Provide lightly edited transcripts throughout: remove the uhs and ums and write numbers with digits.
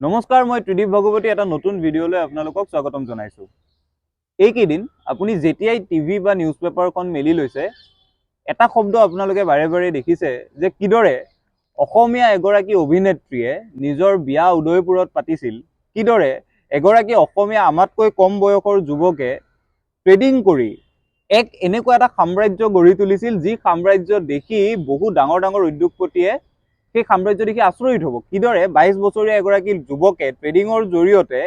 নমস্কাৰ, মই ত্ৰিদীপ ভগৱতী এটা নতুন ভিডিঅ'লৈ আপোনালোকক স্বাগতম জনাইছোঁ। এইকেইদিন আপুনি যেতিয়াই টিভি বা নিউজ পেপাৰখন মেলি লৈছে, এটা শব্দ আপোনালোকে বাৰে বাৰে দেখিছে যে কিদৰে অসমীয়া এগৰাকী অভিনেত্ৰীয়ে নিজৰ বিয়া উদয়পুৰত পাতিছিল, কিদৰে এগৰাকী অসমীয়া আমাতকৈ কম বয়সৰ যুৱকে ট্ৰেডিং কৰি এনেকুৱা এটা সাম্ৰাজ্য গঢ়ি তুলিছিল, যি সাম্ৰাজ্য দেখি বহু ডাঙৰ ডাঙৰ উদ্যোগপতিয়ে সেই সাম্ৰাজ্য দেখি আচৰিত হ'ব। কিদৰে 22 বছৰীয়া এগৰাকী যুৱকে ট্ৰেডিঙৰ জৰিয়তে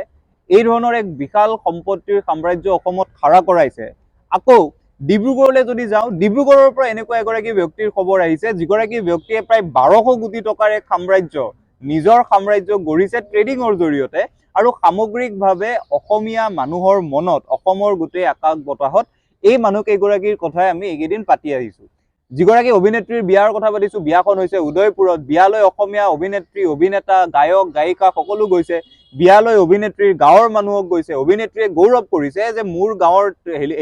এই ধৰণৰ এক বিশাল সম্পত্তিৰ সাম্ৰাজ্য অসমত খাৰা কৰাইছে। আকৌ ডিব্ৰুগড়লৈ যদি যাওঁ, ডিব্ৰুগড়ৰ পৰা এনেকুৱা এগৰাকী ব্যক্তিৰ খবৰ আহিছে, যিগৰাকী ব্যক্তিয়ে প্ৰায় 1200 কোটি টকাৰ এক সাম্ৰাজ্য, নিজৰ সাম্ৰাজ্য গঢ়িছে ট্ৰেডিঙৰ জৰিয়তে। আৰু সামগ্ৰিকভাৱে অসমীয়া মানুহৰ মনত, অসমৰ গোটেই আকাশ বতাহত এই মানুহকেইগৰাকীৰ কথাই আমি এইকেইদিন পাতি আহিছোঁ। যিগৰাকী অভিনেত্ৰীৰ বিয়াৰ কথা পাতিছোঁ, বিয়াখন হৈছে উদয়পুৰত। বিয়ালৈ অসমীয়া অভিনেত্ৰী, অভিনেতা, গায়ক, গায়িকা সকলো গৈছে। বিয়ালৈ অভিনেত্ৰীৰ গাঁৱৰ মানুহক গৈছে। অভিনেত্ৰীয়ে গৌৰৱ কৰিছে যে মোৰ গাঁৱৰ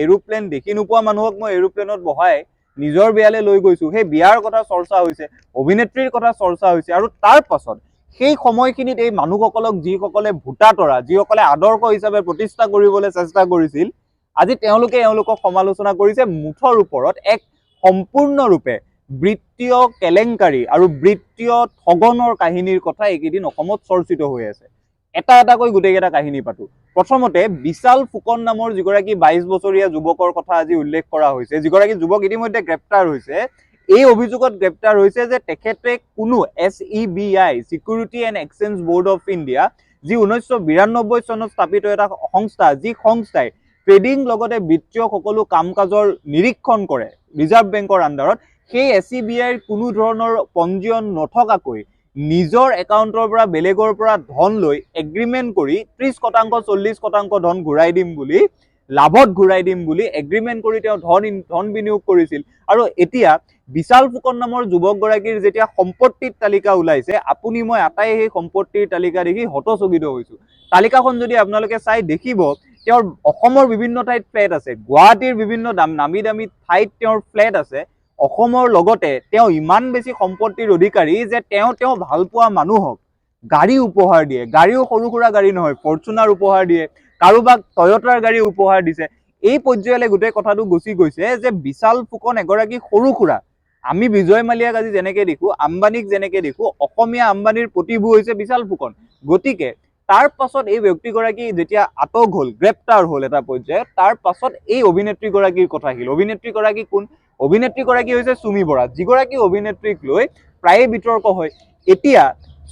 এৰোপ্লেন দেখি নোপোৱা মানুহক মই এৰোপ্লেনত বহাই নিজৰ বিয়ালৈ লৈ গৈছোঁ। সেই বিয়াৰ কথা চৰ্চা হৈছে, অভিনেত্ৰীৰ কথা চৰ্চা হৈছে। আৰু তাৰ পাছত সেই সময়খিনিত এই মানুহসকলক যিসকলে ভোটা তৰা, যিসকলে আদৰ্শ হিচাপে প্ৰতিষ্ঠা কৰিবলৈ চেষ্টা কৰিছিল, আজি তেওঁলোকে এওঁলোকক সমালোচনা কৰিছে মুঠৰ ওপৰত এক সম্পূৰ্ণৰূপে বৃত্তীয় কেলেংকাৰী আৰু বৃত্তীয় ঠগনৰ কাহিনীৰ কথা এইকেইদিন অসমত চৰ্চিত হৈ আছে। এটা এটাকৈ গোটেইকেইটা কাহিনী পাতো। প্ৰথমতে বিশাল ফুকন নামৰ যিগৰাকী 22 বছৰীয়া যুৱকৰ কথা আজি উল্লেখ কৰা হৈছে, যিগৰাকী যুৱক ইতিমধ্যে গ্ৰেপ্তাৰ হৈছে। এই অভিযোগত গ্ৰেপ্তাৰ হৈছে যে তেখেতে কোনো SEBI, security and exchange board of India, যি 1992 চনত স্থাপিত এটা সংস্থা, যি সংস্থাই ট্ৰেডিং লগতে বিত্তীয় সকলো কাম কাজৰ নিৰীক্ষণ কৰে ৰিজাৰ্ভ বেংকৰ আণ্ডাৰত, সেই SEBIৰ কোনো ধৰণৰ পঞ্জীয়ন নথকাকৈ নিজৰ একাউণ্টৰ পৰা বেলেগৰ পৰা ধন লৈ এগ্ৰিমেণ্ট কৰি 30%, 40% ধন ঘূৰাই দিম বুলি, লাভত ঘূৰাই দিম বুলি এগ্ৰিমেণ্ট কৰি তেওঁ ধন বিনিয়োগ কৰিছিল। আৰু এতিয়া বিশাল ফুকন নামৰ যুৱকগৰাকীৰ যেতিয়া সম্পত্তিৰ তালিকা ওলাইছে, আপুনি মই আটাই সেই সম্পত্তিৰ তালিকা দেখি হতচকিত হৈছোঁ। তালিকাখন যদি আপোনালোকে চাই দেখিব, তেওঁৰ অসমৰ বিভিন্ন ঠাইত ফ্লেট আছে, গুৱাহাটীৰ বিভিন্ন নামী দামী ঠাইত তেওঁৰ ফ্লেট আছে। অসমৰ লগতে তেওঁ ইমান বেছি সম্পত্তিৰ অধিকাৰী যে তেওঁ ভালপোৱা মানুহক গাড়ী উপহাৰ দিয়ে। গাড়ীও সৰু সুৰা গাড়ী নহয়, ফৰ্চুনাৰ উপহাৰ দিয়ে, কাৰোবাক টয়োটাৰ গাড়ী উপহাৰ দিছে। এই পৰ্যায়লৈ গোটেই কথাটো গুচি গৈছে যে বিশাল ফুকন এগৰাকী সৰু সুৰা, আমি বিজয় মালিয়াক আজি যেনেকে দেখো, আম্বানীক যেনেকে দেখো, অসমীয়া আম্বানীৰ প্ৰতিভূ হৈছে বিশাল ফুকন। গতিকে তাৰ পাছত এই ব্যক্তিগৰাকী যেতিয়া আটক হ'ল, গ্ৰেপ্তাৰ হ'ল এটা পৰ্যায়ত, তাৰ পাছত এই অভিনেত্ৰীগৰাকীৰ কথা আহিল। অভিনেত্ৰীগৰাকী কোন? অভিনেত্ৰীগৰাকী হৈছে চুমি বৰা, যিগৰাকী অভিনেত্ৰীক লৈ প্ৰায়ে বিতৰ্ক হয়। এতিয়া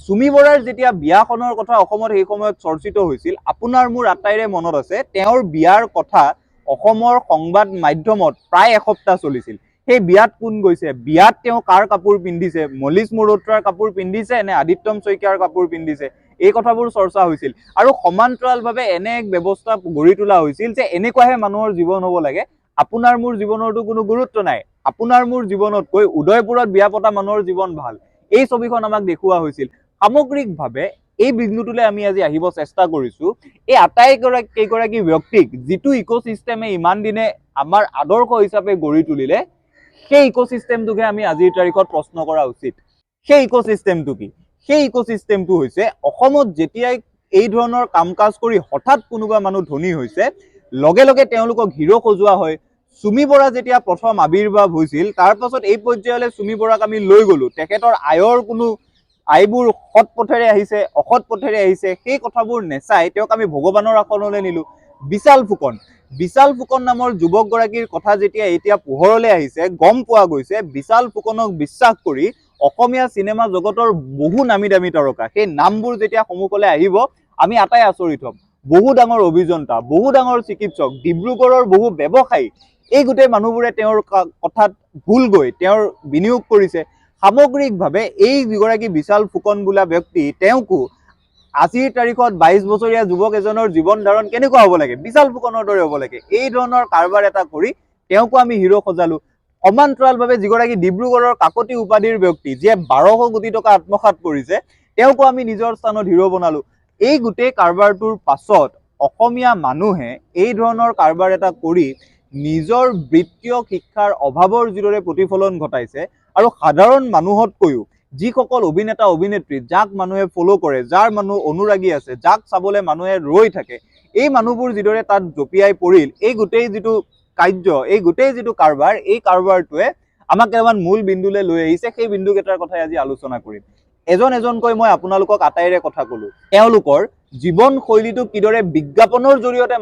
চুমি বৰাৰ যেতিয়া বিয়াখনৰ কথা অসমত সেই সময়ত চৰ্চিত হৈছিল, আপোনাৰ মোৰ আটাইৰে মনত আছে, তেওঁৰ বিয়াৰ কথা অসমৰ সংবাদ মাধ্যমত প্ৰায় এসপ্তাহ চলিছিল। সেই বিয়াত কোন গৈছে, বিয়াত তেওঁ কাৰ কাপোৰ পিন্ধিছে, মলিজ মৰোত্ৰাৰ কাপোৰ পিন্ধিছে নে আদিত্যম শইকীয়াৰ কাপোৰ পিন্ধিছে, এই কথাবোৰ চৰ্চা হৈছিল। আৰু সমান্তৰালভাৱে এনে এক ব্যৱস্থা গঢ়ি তোলা হৈছিল যে এনেকুৱাহে মানুহৰ জীৱন হ'ব লাগে, আপোনাৰ মোৰ জীৱনৰতো কোনো গুৰুত্ব নাই, আপোনাৰ মোৰ জীৱনতকৈ উদয়পুৰত বিয়া পতা মানুহৰ জীৱন ভাল, এই ছবিখন আমাক দেখুওৱা হৈছিল। সামগ্ৰিকভাৱে এই বিন্দুটোলৈ আমি আজি আহিব চেষ্টা কৰিছোঁ। এই আটাইকেইগৰাকী ব্যক্তিক যিটো ইক'চিষ্টেমে ইমান দিনে আমাৰ আদৰ্শ হিচাপে গঢ়ি তুলিলে, সেই ইক'চিষ্টেমটোকে আমি আজিৰ তাৰিখত প্ৰশ্ন কৰা উচিত। সেই ইক'চিষ্টেমটো কি? সেই ইক'চিষ্টেমটো হৈছে অসমত যেতিয়াই এই ধৰণৰ কাম কাজ কৰি হঠাৎ কোনোবা মানুহ ধনী হৈছে, লগে লগে তেওঁলোকক হিৰো সজোৱা হয়। চুমি বৰা যেতিয়া প্ৰথম আৱিৰ্ভাৱ হৈছিল, তাৰ পাছত এই পৰ্যায়লৈ চুমি বৰাক আমি লৈ গ'লো। তেখেতৰ আয়বোৰ সৎ পথেৰে আহিছে, অসৎ পথেৰে আহিছে, সেই কথাবোৰ নেচাই তেওঁক আমি ভগৱানৰ আসনলৈ নিলো। বিশাল ফুকন নামৰ যুৱকগৰাকীৰ কথা যেতিয়া এতিয়া পোহৰলৈ আহিছে, গম পোৱা গৈছে বিশাল ফুকনক বিশ্বাস কৰি অসমীয়া চিনেমা জগতৰ বহু নামী দামী তাৰকা, সেই নামবোৰ যেতিয়া সন্মুখলৈ আহিব, আমি আটাই আচৰিত হ'ম। বহু ডাঙৰ অভিযন্তা, বহু ডাঙৰ চিকিৎসক, ডিব্ৰুগড়ৰ বহু ব্যৱসায়ী, এই গোটেই মানুহবোৰে তেওঁৰ কথাত ভুল গৈ তেওঁৰ বিনিয়োগ কৰিছে। সামগ্ৰিকভাৱে এই যিগৰাকী বিশাল ফুকন বোলা ব্যক্তি, তেওঁকো আজিৰ তাৰিখত 22 বছৰীয়া যুৱক এজনৰ জীৱন ধাৰণ কেনেকুৱা হ'ব লাগে, বিশাল ফুকনৰ দৰে হ'ব লাগে, এই ধৰণৰ কাৰবাৰ এটা কৰি তেওঁকো আমি হিৰো সজালো। সমান্তৰালভাৱে যিগৰাকী ডিব্ৰুগড়ৰ কাকতি উপাধিৰ ব্যক্তি, যিয়ে 1200 কোটি টকা আত্মসাৎ কৰিছে, তেওঁকো আমি নিজৰ স্থানত হিৰো বনালো। এই গোটেই কাৰবাৰটোৰ পাছত অসমীয়া মানুহে এই ধৰণৰ কাৰবাৰ এটা কৰি নিজৰ বৃত্তীয় শিক্ষাৰ অভাৱৰ যিদৰে প্ৰতিফলন ঘটাইছে, আৰু সাধাৰণ মানুহতকৈও যিসকল অভিনেতা অভিনেত্ৰী যাক মানুহে ফলো কৰে, যাৰ মানুহ অনুৰাগী আছে, যাক চাবলৈ মানুহে ৰৈ থাকে, এই মানুহবোৰ যিদৰে তাত জঁপিয়াই পৰিল, এই গোটেই যিটো কাৰ্য, এই গোটেই যিটো কাৰবাৰ, এই কাৰবাৰটোৱে আমাক কেইটামান মূল বিন্দুলৈ লৈ আহিছে। সেই বিন্দুকেইটাৰ কথাই আজি আলোচনা কৰিম। এজন এজনকৈ মই আপোনালোকক আটাইৰে কথা ক'লো। তেওঁলোকৰ জীৱন শৈলীটো কিদৰে বিজ্ঞাপনৰ জৰিয়তে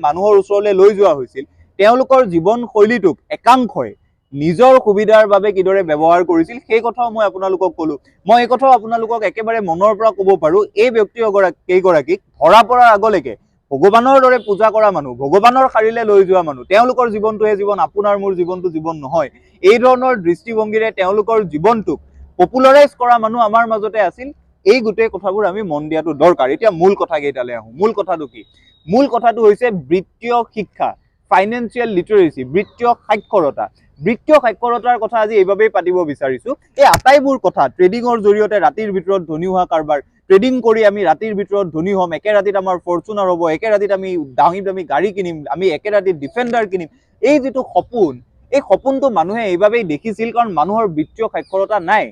মানুহৰ ওচৰলৈ লৈ যোৱা হৈছিল, তেওঁলোকৰ জীৱন শৈলীটোক একাংশই নিজৰ সুবিধাৰ বাবে কিদৰে ব্যৱহাৰ কৰিছিল, সেই কথাও মই আপোনালোকক ক'লো। মই এই কথাও আপোনালোকক একেবাৰে মনৰ পৰা ক'ব পাৰো, এই ব্যক্তি কেইগৰাকীক ধৰা পৰাৰ আগলৈকে ভগৱানৰ দৰে পূজা কৰা মানুহ, ভগৱানৰ শাৰীলৈ লৈ যোৱা মানুহ, তেওঁলোকৰ জীৱনটোহে জীৱন, আপোনাৰ মোৰ জীৱনটো জীৱন নহয়। এই ধৰণৰ দৃষ্টিভংগীৰে তেওঁলোকৰ জীৱনটোক পপুলাৰাইজ কৰা মানুহ আমাৰ মাজতে আছিল। এই গোটেই কথাবোৰ আমি মন দিয়াটো দৰকাৰ। এতিয়া মূল কথাকেইটালৈ আহোঁ। মূল কথাটো কি? মূল কথাটো হৈছে বৃত্তীয় শিক্ষা, ফাইনেন্সিয়েল লিটাৰেচি, বৃত্তীয় সাক্ষৰতা। বৃত্তীয় সাক্ষৰতাৰ কথা আজি এইবাবেই পাতিব বিচাৰিছো। এই আটাইবোৰ কথা, ট্ৰেডিঙৰ জৰিয়তে ৰাতিৰ ভিতৰত ধনী হোৱা কাৰবাৰ, ট্ৰেডিং কৰি আমি ৰাতিৰ ভিতৰত ধনী হ'ম, একে ৰাতিত আমাৰ ফৰ্চুনাৰ হ'ব, একে ৰাতিত আমি দামী দামী গাড়ী কিনিম, আমি একে ৰাতিত ডিফেণ্ডাৰ কিনিম, এই যিটো সপোন, এই সপোনটো মানুহে এইবাবেই দেখিছিল কাৰণ মানুহৰ বৃত্তীয় সাক্ষৰতা নাই।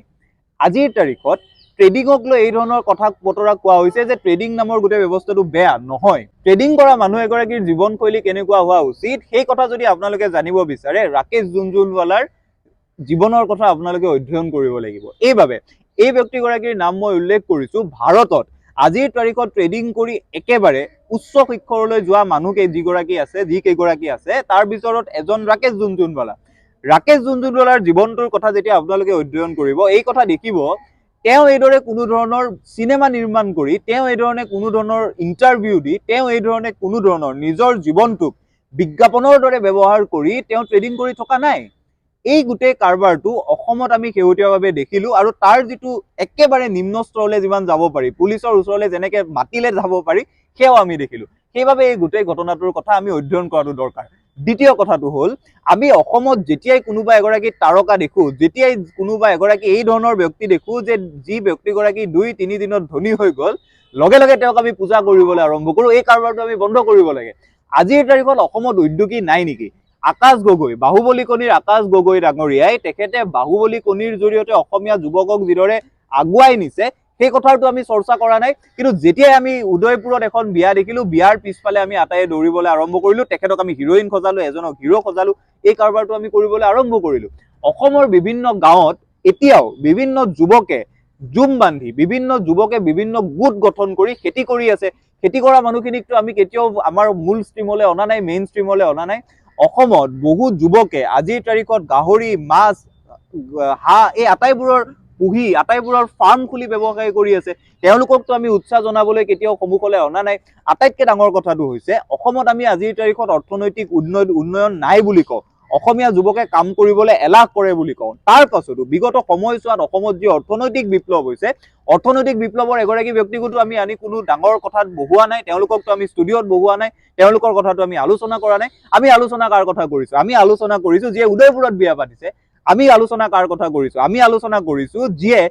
আজিৰ তাৰিখত ট্ৰেডিঙক লৈ এই ধৰণৰ কথা বতৰা কোৱা হৈছে যে ট্ৰেডিং নামৰ গোটেই ব্যৱস্থাটো বেয়া। নহয়, ট্ৰেডিং কৰা মানুহ এগৰাকীৰ জীৱনশৈলী কেনেকুৱা হোৱা উচিত, সেই কথা যদি আপোনালোকে জানিব বিচাৰে, ৰাকেশ জুনজুনৱালাৰ জীৱনৰ কথা আপোনালোকে অধ্যয়ন কৰিব লাগিব। এইবাবে এই ব্যক্তিগৰাকীৰ নাম মই উল্লেখ কৰিছো। ভাৰতত আজিৰ তাৰিখত ট্ৰেডিং কৰি একেবাৰে উচ্চ শিক্ষৰলৈ যোৱা মানুহ যিকেইগৰাকী আছে তাৰ ভিতৰত এজন ৰাকেশ জুনজুনৱালা। ৰাকেশ জুনজুনৱালাৰ জীৱনটোৰ কথা যেতিয়া আপোনালোকে অধ্যয়ন কৰিব, এই কথা দেখিব, তেওঁ এইদৰে কোনো ধৰণৰ চিনেমা নিৰ্মাণ কৰি, তেওঁ এইধৰণে কোনো ধৰণৰ ইণ্টাৰভিউ দি, তেওঁ এইধৰণে কোনো ধৰণৰ নিজৰ জীৱনটোক বিজ্ঞাপনৰ দৰে ব্যৱহাৰ কৰি তেওঁ ট্ৰেডিং কৰি থকা নাই। এই গোটেই কাৰবাৰটো অসমত আমি শেহতীয়াভাৱে দেখিলো, আৰু তাৰ যিটো একেবাৰে নিম্ন স্তৰলৈ যিমান যাব পাৰি, পুলিচৰ ওচৰলৈ যেনেকে মাতিলে যাব পাৰি, সেয়াও আমি দেখিলো। সেইবাবে এই গোটেই ঘটনাটোৰ কথা আমি অধ্যয়ন কৰাটো দৰকাৰ। দ্বিতীয় কথাটো হ'ল, আমি অসমত যেতিয়াই কোনোবা এগৰাকী তাৰকা দেখো, যেতিয়াই কোনোবা এগৰাকী এই ধৰণৰ ব্যক্তি দেখো যে যি ব্যক্তিগৰাকী 2-3 দিনত ধনী হৈ গ'ল, লগে লগে তেওঁক আমি পূজা কৰিবলৈ আৰম্ভ কৰো। এই কাৰবাৰটো আমি বন্ধ কৰিব লাগে। আজিৰ তাৰিখত অসমত উদ্যোগী নাই নেকি? আকাশ গগৈ, বাহুবলী কণীৰ আকাশ গগৈ ডাঙৰীয়াই তেখেতে বাহুবলী কণীৰ জৰিয়তে অসমীয়া যুৱকক যিদৰে আগুৱাই নিছে, সেই কথাটো আমি চৰ্চা কৰা নাই। কিন্তু যেতিয়াই আমি উদয়পুৰত এখন বিয়া দেখিলো, বিয়াৰ পিছফালে আমি আটাইয়ে দৌৰিবলৈ আৰম্ভ কৰিলো, তেখেতক আমি হিৰোইন সজালো, এজনক হিৰো সজালো, এই কাৰবাৰটো আমি কৰিবলৈ আৰম্ভ কৰিলো। অসমৰ বিভিন্ন গাঁৱত এতিয়াও বিভিন্ন যুৱকে জুম বান্ধি, বিভিন্ন যুৱকে বিভিন্ন গোট গঠন কৰি খেতি কৰি আছে। খেতি কৰা মানুহখিনিকতো আমি কেতিয়াও আমাৰ মূল ষ্ট্ৰীমলৈ অনা নাই, মেইন ষ্ট্ৰীমলৈ অনা নাই। অসমত বহু যুৱকে আজিৰ তাৰিখত গাহৰি, মাছ, হাঁহ এই আটাইবোৰৰ পুহি, আটাইবোৰৰ ফাৰ্ম খুলি ব্যৱসায় কৰি আছে। তেওঁলোককতো আমি উৎসাহ জনাবলৈ কেতিয়াও সন্মুখলৈ অনা নাই। আটাইতকৈ ডাঙৰ কথাটো হৈছে, অসমত আমি আজিৰ তাৰিখত অৰ্থনৈতিক উন্নয়ন নাই বুলি কওঁ, অসমীয়া যুৱকে কাম কৰিবলৈ এলাহ কৰে বুলি কওঁ। তাৰ পাছতো বিগত সময়ছোৱাত অসমত যি অৰ্থনৈতিক বিপ্লৱ হৈছে, অৰ্থনৈতিক বিপ্লৱৰ এগৰাকী ব্যক্তিকোতো আমি আনি কোনো ডাঙৰ কথাত বহোৱা নাই, তেওঁলোককতো আমি ষ্টুডিঅ'ত বহোৱা নাই, তেওঁলোকৰ কথাটো আমি আলোচনা কৰা নাই। আমি আলোচনা কাৰ কথা কৰিছো? আমি আলোচনা কৰিছো যিয়ে উদয়পুৰত বিয়া পাতিছে। আমি আলোচনা কাৰ কথা কৰিছো? আমি আলোচনা কৰিছো যিয়ে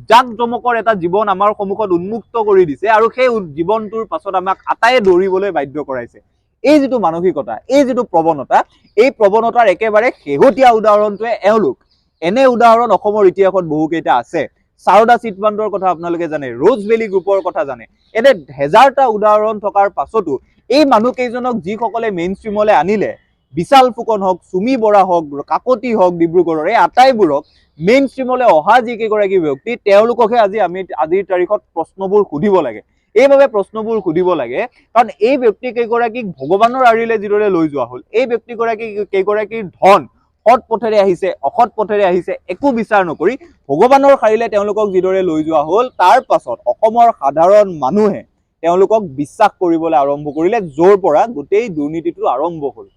জাক জমকৰ এটা জীৱন আমাৰ সন্মুখত উন্মুক্ত কৰি দিছে, আৰু সেই জীৱনটোৰ পাছত আমাক আটাইয়ে দৌৰিবলৈ বাধ্য কৰাইছে। এই যিটো মানসিকতা, এই যিটো প্ৰৱণতা, এই প্ৰৱণতাৰ একেবাৰে শেহতীয়া উদাহৰণটোৱে এওঁলোক। এনে উদাহৰণ অসমৰ ইতিহাসত বহুকেইটা আছে। সাৰদা চিটফাণ্ডৰ কথা আপোনালোকে জানে, ৰোজ ভেলী গ্ৰুপৰ কথা জানে। এনে হেজাৰটা উদাহৰণ থকাৰ পাছতো এই মানুহকেইজনক যিসকলে মেইন ষ্ট্ৰীমলৈ আনিলে, বিশাল ফুকন হওক, চুমি বৰা হওক, কাকতি হওক ডিব্ৰুগড়ৰ, এই আটাইবোৰক মেইন ষ্ট্ৰীমলৈ অহা যিকেইগৰাকী ব্যক্তি, তেওঁলোককহে আজিৰ তাৰিখত প্ৰশ্নবোৰ সুধিব লাগে। এইভাবে প্ৰশ্নবোৰ সুধিব লাগে কাৰণ এই ব্যক্তি কেইগৰাকীক ভগৱানৰ আৰিলে যিদৰে লৈ যোৱা হ'ল, এই ব্যক্তি কেইগৰাকীৰ ধন সৎ পথেৰে আহিছে, অসৎ পথেৰে আহিছে, একো বিচাৰ নকৰি ভগৱানৰ শাৰীলে তেওঁলোকক যিদৰে লৈ যোৱা হ'ল, তাৰ পাছত অসমৰ সাধাৰণ মানুহে তেওঁলোকক বিশ্বাস কৰিবলৈ আৰম্ভ কৰিলে, য'ৰ পৰা গোটেই দুৰ্নীতিটো আৰম্ভ হ'ল।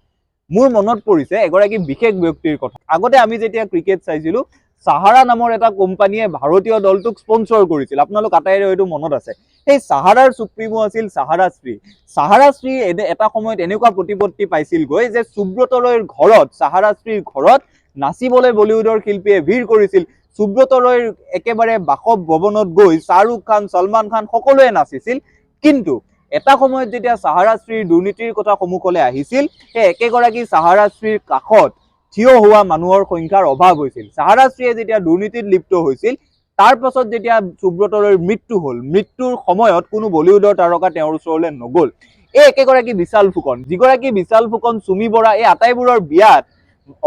মোৰ মনত পৰিছে এগৰাকী বিশেষ ব্যক্তিৰ কথা। আগতে আমি যেতিয়া ক্ৰিকেট চাইছিলো, সাহাৰা নামৰ এটা কোম্পানীয়ে ভাৰতীয় দলটোক স্পন্সৰ কৰিছিল, আপোনালোক আটাইৰে হয়তো মনত আছে। সেই সাহাৰাৰ সুপ্ৰিমো আছিল সাহাৰাশ্ৰী। সাহাৰাশ্ৰী এটা সময়ত এনেকুৱা প্ৰতিপত্তি পাইছিলগৈ যে সুব্ৰত ৰয়ৰ ঘৰত, সাহাৰাশ্ৰীৰ ঘৰত নাচিবলৈ বলিউডৰ শিল্পীয়ে ভিৰ কৰিছিল। সুব্ৰত ৰয়ৰ একেবাৰে বাসৱ ভৱনত গৈ শ্বাহৰুখ খান, সলমান খান সকলোৱে নাচিছিল। কিন্তু এটা সময়ত যেতিয়া সাহাৰাশ্ৰীৰ দুৰ্নীতিৰ কথা সন্মুখলৈ আহিছিল, সেই একেগৰাকী সাহাৰাশ্ৰীৰ কাষত থিয় হোৱা মানুহৰ সংখ্যাৰ অভাৱ হৈছিল। সাহাৰাশ্ৰীয়ে যেতিয়া দুৰ্নীতিত লিপ্ত হৈছিল, তাৰ পাছত যেতিয়া সুব্ৰতৰ মৃত্যু হ'ল, মৃত্যুৰ সময়ত কোনো বলিউডৰ তাৰকা তেওঁৰ ওচৰলৈ নগ'ল। এই একেগৰাকী বিশাল ফুকন, যিগৰাকী বিশাল ফুকন, চুমি বৰা, এই আটাইবোৰৰ বিয়াত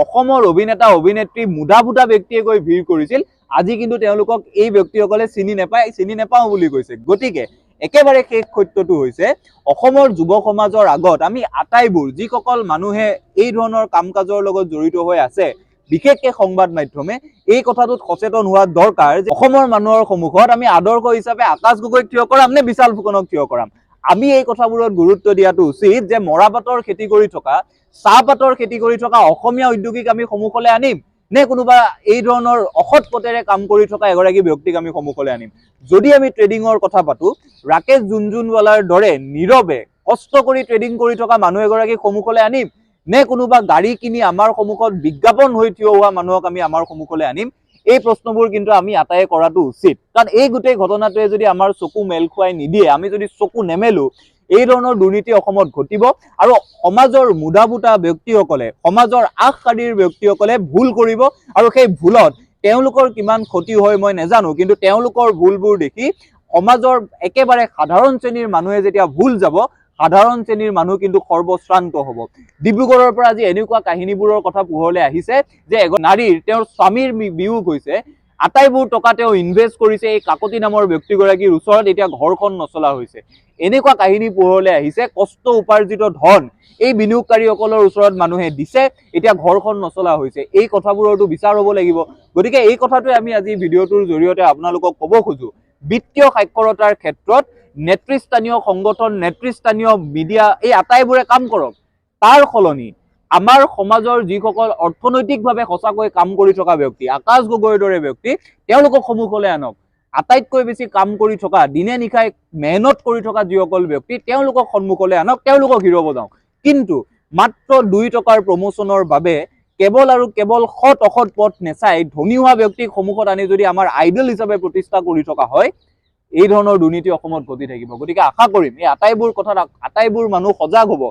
অসমৰ অভিনেতা অভিনেত্ৰী মুধা ফুটা ব্যক্তিয়ে গৈ ভিৰ কৰিছিল। আজি কিন্তু তেওঁলোকক এই ব্যক্তিসকলে চিনি নেপাওঁ বুলি কৈছে। গতিকে একেবাৰে শেষ সত্যটো হৈছে অসমৰ যুৱ সমাজৰ আগত আমি আটাইবোৰ যিসকল মানুহে এই ধৰণৰ কাম কাজৰ লগত জড়িত হৈ আছে, বিশেষকৈ সংবাদ মাধ্যমে এই কথাটোত সচেতন হোৱা দৰকাৰ যে অসমৰ মানুহৰ সন্মুখত আমি আদৰ্শ হিচাপে আকাশ গগৈক থিয় কৰাম নে বিশাল ফুকনক থিয় কৰাম। আমি এই কথাবোৰত গুৰুত্ব দিয়াটো উচিত যে মৰাপাটৰ খেতি কৰি থকা, চাহপাতৰ খেতি কৰি থকা অসমীয়া উদ্যোগীক আমি সন্মুখলৈ আনিম নে কোনোবা এই ধৰণৰ অসৎ পথেৰে কাম কৰি থকা এগৰাকী ব্যক্তিক আমি সন্মুখলৈ আনিম। যদি আমি ট্ৰেডিঙৰ কথা পাতো, ৰাকেশ জুনজুনৱালাৰ দৰে নীৰৱে কষ্ট কৰি ট্ৰেডিং কৰি থকা মানুহ এগৰাকীক সন্মুখলৈ আনিম নে কোনোবা গাড়ী কিনি আমাৰ সন্মুখত বিজ্ঞাপন হৈ থিয় হোৱা মানুহক আমি আমাৰ সন্মুখলৈ আনিম। এই প্ৰশ্নবোৰ কিন্তু আমি আটায়ে কৰাটো উচিত, কাৰণ এই গোটেই ঘটনাটোৱে যদি আমাৰ চকু মেল খুৱাই নিদিয়ে, আমি যদি চকু নেমেলো, এই ধৰণৰ দুৰ্নীতি অসমত ঘটিব আৰু সমাজৰ মুধা ফুটা ব্যক্তিসকলে, সমাজৰ আগশাৰীৰ ব্যক্তিসকলে ভুল কৰিব আৰু সেই ভুলত তেওঁলোকৰ কিমান ক্ষতি হয় মই নাজানো, কিন্তু তেওঁলোকৰ ভুলবোৰ দেখি সমাজৰ একেবাৰে সাধাৰণ শ্ৰেণীৰ মানুহে যেতিয়া ভুল যাব, সাধাৰণ শ্ৰেণীৰ মানুহ কিন্তু সৰ্বশ্ৰান্ত হ'ব। ডিব্ৰুগড়ৰ পৰা আজি এনেকুৱা কাহিনীবোৰৰ কথা পোহৰলৈ আহিছে যে নাৰীৰ তেওঁৰ স্বামীৰ বিয়োগ হৈছে, আটাইবোৰ টকা তেওঁ ইনভেষ্ট কৰিছে এই কাকতি নামৰ ব্যক্তিগৰাকীৰ ওচৰত, এতিয়া ঘৰখন নচলা হৈছে। এনেকুৱা কাহিনী পোহৰলৈ আহিছে, কষ্ট উপাৰ্জিত ধন এই বিনিয়োগকাৰীসকলৰ ওচৰত মানুহে দিছে, এতিয়া ঘৰখন নচলা হৈছে। এই কথাবোৰতো বিচাৰ হ'ব লাগিব। গতিকে এই কথাটোৱে আমি আজি ভিডিঅ'টোৰ জৰিয়তে আপোনালোকক ক'ব খোজো, বিত্তীয় সাক্ষৰতাৰ ক্ষেত্ৰত নেতৃস্থানীয় সংগঠন, নেতৃস্থানীয় মিডিয়া এই আটাইবোৰে কাম কৰক। তাৰ সলনি আমাৰ সমাজৰ যিসকল অৰ্থনৈতিকভাৱে সঁচাকৈ কাম কৰি থকা ব্যক্তি, আকাশ গগৈৰ দৰে ব্যক্তি, তেওঁলোকক সন্মুখলৈ আনক। আটাইতকৈ বেছি কাম কৰি থকা, দিনে নিশাই মেহনত কৰি থকা যিসকল ব্যক্তি, তেওঁলোকক সন্মুখলৈ আনক, তেওঁলোকক হিৰ' বজাওক। কিন্তু মাত্ৰ 2 টকাৰ প্ৰমোচনৰ বাবে কেৱল আৰু কেৱল সৎ অসৎ পথ নেচাই ধনী হোৱা ব্যক্তিক সন্মুখত আনি যদি আমাৰ আইডল হিচাপে প্ৰতিষ্ঠা কৰি থকা হয়, এই ধৰণৰ দুৰ্নীতি অসমত ঘটি থাকিব। গতিকে আশা কৰিম এই আটাইবোৰ কথাত আটাইবোৰ মানুহ সজাগ হ'ব।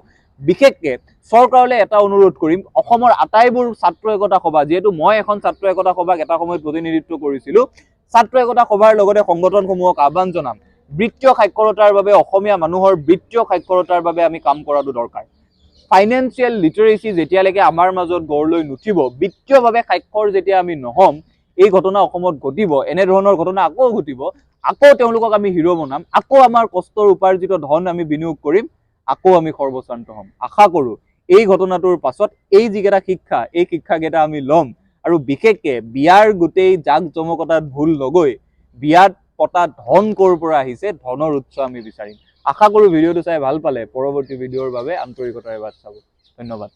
বিশেষকৈ চৰকাৰলৈ এটা অনুৰোধ কৰিম, অসমৰ আটাইবোৰ ছাত্ৰ একতা সভা, যিহেতু মই এখন ছাত্ৰ একতা সভাক এটা সময়ত প্ৰতিনিধিত্ব কৰিছিলোঁ, ছাত্ৰ একতা সভাৰ লগতে সংগঠনসমূহক আহ্বান জনাম, বিত্তীয় সাক্ষৰতাৰ বাবে, অসমীয়া মানুহৰ বিত্তীয় সাক্ষৰতাৰ বাবে আমি কাম কৰাটো দৰকাৰ। ফাইনেন্সিয়েল লিটাৰেচি যেতিয়ালৈকে আমাৰ মাজত গঢ় লৈ নুঠিব, বিত্তীয়ভাৱে সাক্ষৰ যেতিয়া আমি নহ'ম, এই ঘটনা অসমত ঘটিব, এনেধৰণৰ ঘটনা আকৌ ঘটিব, আকৌ তেওঁলোকক আমি হিৰ' বনাম, আকৌ আমাৰ কষ্টৰ উপাৰ্জিত ধন আমি বিনিয়োগ কৰিম, আকৌ আমি সৰ্বশ্ৰান্ত হ'ম। আশা কৰোঁ এই ঘটনাটোৰ পাছত এই যিকেইটা শিক্ষা, এই শিক্ষাকেইটা আমি ল'ম আৰু বিশেষকৈ বিয়াৰ গোটেই জাক জমকতাত ভুল নগৈ বিয়াত পতা ধন ক'ৰ পৰা আহিছে, ধনৰ উৎস আমি বিচাৰিম। আশা কৰোঁ ভিডিঅ'টো চাই ভাল পালে, পৰৱৰ্তী ভিডিঅ'ৰ বাবে আন্তৰিকতাৰে বাট চাব। ধন্যবাদ।